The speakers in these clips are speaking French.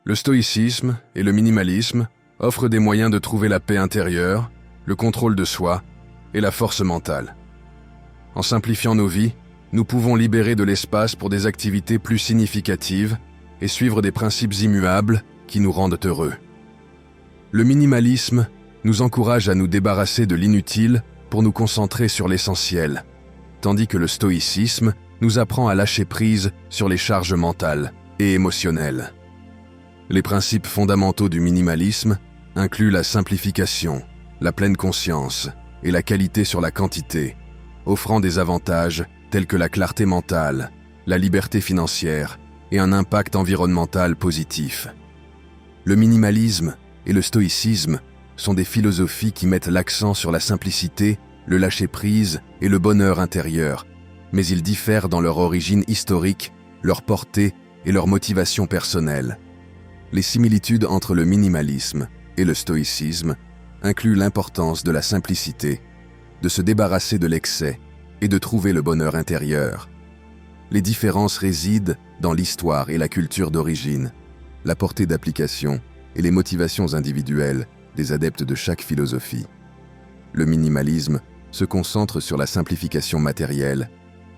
Le stoïcisme et le minimalisme offrent des moyens de trouver la paix intérieure, le contrôle de soi et la force mentale. En simplifiant nos vies, nous pouvons libérer de l'espace pour des activités plus significatives et suivre des principes immuables qui nous rendent heureux. Le minimalisme nous encourage à nous débarrasser de l'inutile pour nous concentrer sur l'essentiel, tandis que le stoïcisme nous apprend à lâcher prise sur les charges mentales et émotionnelles. Les principes fondamentaux du minimalisme incluent la simplification, la pleine conscience et la qualité sur la quantité, offrant des avantages tels que la clarté mentale, la liberté financière et un impact environnemental positif. Le minimalisme et le stoïcisme sont des philosophies qui mettent l'accent sur la simplicité, le lâcher-prise et le bonheur intérieur, mais ils diffèrent dans leur origine historique, leur portée et leur motivation personnelle. Les similitudes entre le minimalisme et le stoïcisme incluent l'importance de la simplicité, de se débarrasser de l'excès et de trouver le bonheur intérieur. Les différences résident dans l'histoire et la culture d'origine, la portée d'application et les motivations individuelles des adeptes de chaque philosophie. Le minimalisme se concentre sur la simplification matérielle,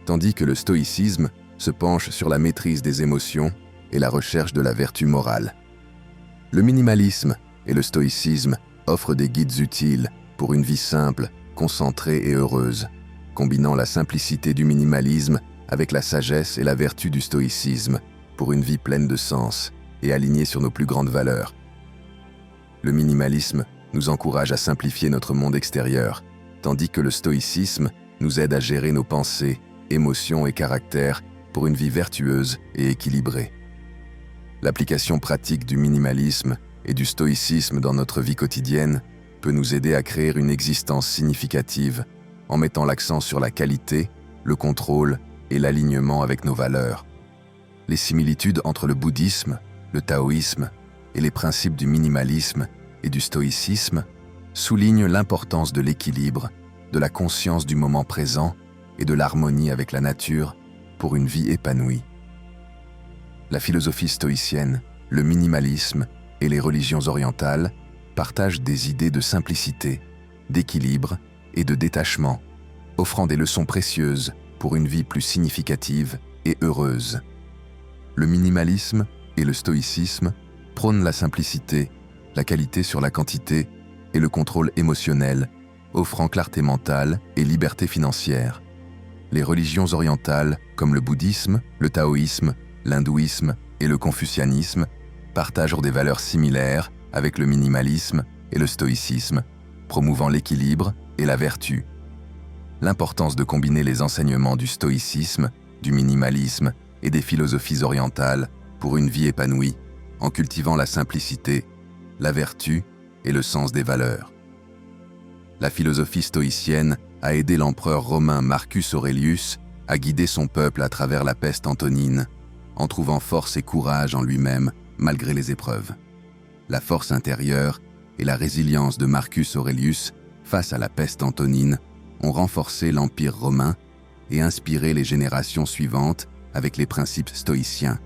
tandis que le stoïcisme se penche sur la maîtrise des émotions et la recherche de la vertu morale. Le minimalisme et le stoïcisme offrent des guides utiles pour une vie simple, concentrée et heureuse, combinant la simplicité du minimalisme avec la sagesse et la vertu du stoïcisme pour une vie pleine de sens et alignée sur nos plus grandes valeurs. Le minimalisme nous encourage à simplifier notre monde extérieur, tandis que le stoïcisme nous aide à gérer nos pensées, émotions et caractères pour une vie vertueuse et équilibrée. L'application pratique du minimalisme et du stoïcisme dans notre vie quotidienne peut nous aider à créer une existence significative en mettant l'accent sur la qualité, le contrôle et l'alignement avec nos valeurs. Les similitudes entre le bouddhisme, le taoïsme et les principes du minimalisme et du stoïcisme soulignent l'importance de l'équilibre, de la conscience du moment présent et de l'harmonie avec la nature pour une vie épanouie. La philosophie stoïcienne, le minimalisme et les religions orientales partagent des idées de simplicité, d'équilibre et de détachement, offrant des leçons précieuses pour une vie plus significative et heureuse. Le minimalisme et le stoïcisme prônent la simplicité, la qualité sur la quantité et le contrôle émotionnel, offrant clarté mentale et liberté financière. Les religions orientales, comme le bouddhisme, le taoïsme, l'hindouisme et le confucianisme, partagent des valeurs similaires avec le minimalisme et le stoïcisme, promouvant l'équilibre et la vertu. L'importance de combiner les enseignements du stoïcisme, du minimalisme et des philosophies orientales pour une vie épanouie, en cultivant la simplicité, la vertu et le sens des valeurs. La philosophie stoïcienne a aidé l'empereur romain Marcus Aurelius à guider son peuple à travers la peste antonine, en trouvant force et courage en lui-même malgré les épreuves. La force intérieure et la résilience de Marcus Aurelius face à la peste antonine ont renforcé l'Empire romain et inspiré les générations suivantes avec les principes stoïciens.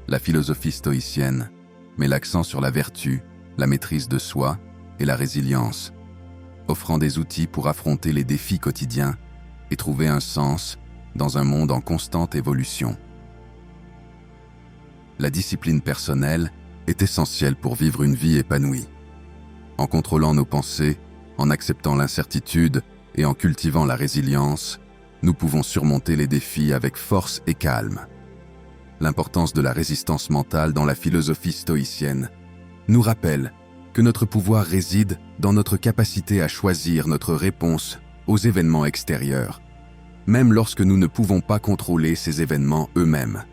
La philosophie stoïcienne met l'accent sur la vertu, la maîtrise de soi et la résilience, offrant des outils pour affronter les défis quotidiens et trouver un sens dans un monde en constante évolution. La discipline personnelle est essentielle pour vivre une vie épanouie. En contrôlant nos pensées, en acceptant l'incertitude et en cultivant la résilience, nous pouvons surmonter les défis avec force et calme. L'importance de la résistance mentale dans la philosophie stoïcienne nous rappelle que notre pouvoir réside dans notre capacité à choisir notre réponse aux événements extérieurs, même lorsque nous ne pouvons pas contrôler ces événements eux-mêmes.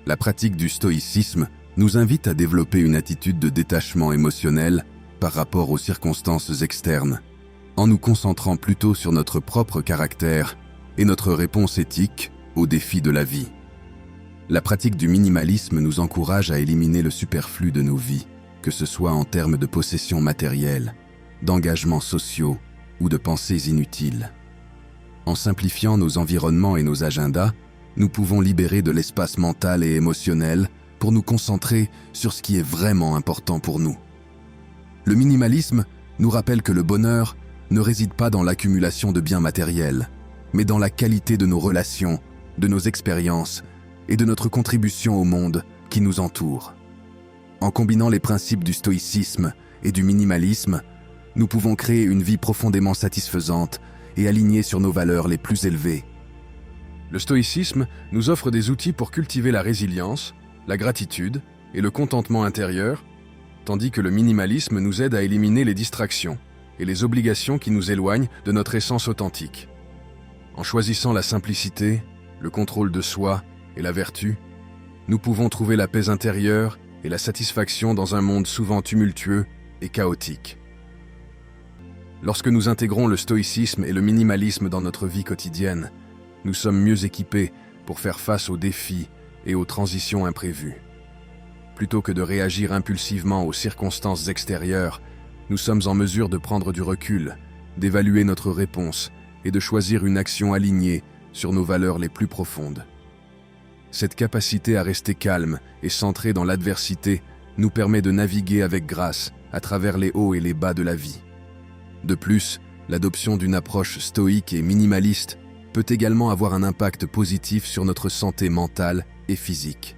La pratique du stoïcisme nous invite à développer une attitude de détachement émotionnel par rapport aux circonstances externes, en nous concentrant plutôt sur notre propre caractère et notre réponse éthique aux défis de la vie. La pratique du minimalisme nous encourage à éliminer le superflu de nos vies, que ce soit en termes de possessions matérielles, d'engagements sociaux ou de pensées inutiles. En simplifiant nos environnements et nos agendas, nous pouvons libérer de l'espace mental et émotionnel pour nous concentrer sur ce qui est vraiment important pour nous. Le minimalisme nous rappelle que le bonheur ne réside pas dans l'accumulation de biens matériels, mais dans la qualité de nos relations, de nos expériences et de notre contribution au monde qui nous entoure. En combinant les principes du stoïcisme et du minimalisme, nous pouvons créer une vie profondément satisfaisante et alignée sur nos valeurs les plus élevées. Le stoïcisme nous offre des outils pour cultiver la résilience, la gratitude et le contentement intérieur, tandis que le minimalisme nous aide à éliminer les distractions et les obligations qui nous éloignent de notre essence authentique. En choisissant la simplicité, le contrôle de soi et la vertu, nous pouvons trouver la paix intérieure et la satisfaction dans un monde souvent tumultueux et chaotique. Lorsque nous intégrons le stoïcisme et le minimalisme dans notre vie quotidienne, nous sommes mieux équipés pour faire face aux défis et aux transitions imprévues. Plutôt que de réagir impulsivement aux circonstances extérieures, nous sommes en mesure de prendre du recul, d'évaluer notre réponse et de choisir une action alignée sur nos valeurs les plus profondes. Cette capacité à rester calme et centré dans l'adversité nous permet de naviguer avec grâce à travers les hauts et les bas de la vie. De plus, l'adoption d'une approche stoïque et minimaliste peut également avoir un impact positif sur notre santé mentale et physique.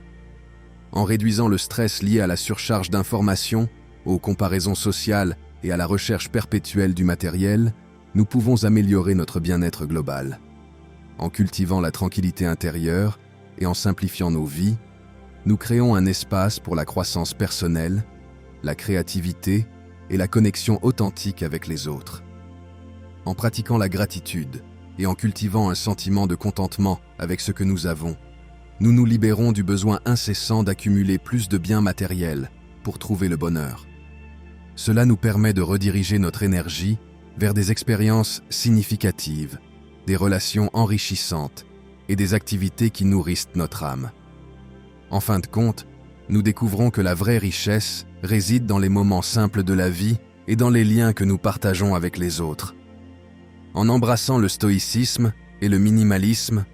En réduisant le stress lié à la surcharge d'informations, aux comparaisons sociales et à la recherche perpétuelle du matériel, nous pouvons améliorer notre bien-être global. En cultivant la tranquillité intérieure et en simplifiant nos vies, nous créons un espace pour la croissance personnelle, la créativité et la connexion authentique avec les autres. En pratiquant la gratitude et en cultivant un sentiment de contentement avec ce que nous avons, nous nous libérons du besoin incessant d'accumuler plus de biens matériels pour trouver le bonheur. Cela nous permet de rediriger notre énergie vers des expériences significatives, des relations enrichissantes et des activités qui nourrissent notre âme. En fin de compte, nous découvrons que la vraie richesse réside dans les moments simples de la vie et dans les liens que nous partageons avec les autres. En embrassant le stoïcisme et le minimalisme,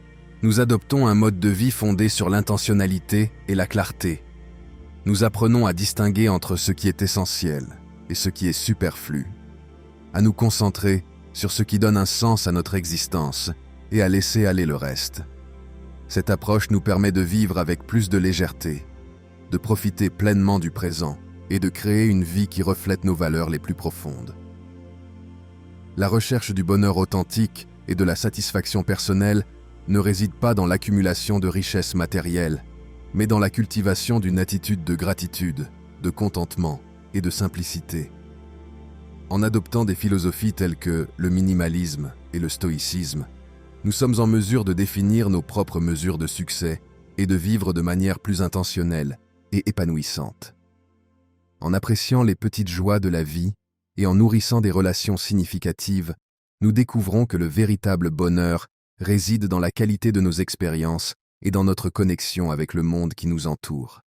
nous adoptons un mode de vie fondé sur l'intentionnalité et la clarté. Nous apprenons à distinguer entre ce qui est essentiel et ce qui est superflu, à nous concentrer sur ce qui donne un sens à notre existence et à laisser aller le reste. Cette approche nous permet de vivre avec plus de légèreté, de profiter pleinement du présent et de créer une vie qui reflète nos valeurs les plus profondes. La recherche du bonheur authentique et de la satisfaction personnelle ne réside pas dans l'accumulation de richesses matérielles, mais dans la cultivation d'une attitude de gratitude, de contentement et de simplicité. En adoptant des philosophies telles que le minimalisme et le stoïcisme, nous sommes en mesure de définir nos propres mesures de succès et de vivre de manière plus intentionnelle et épanouissante. En appréciant les petites joies de la vie et en nourrissant des relations significatives, nous découvrons que le véritable bonheur réside dans la qualité de nos expériences et dans notre connexion avec le monde qui nous entoure.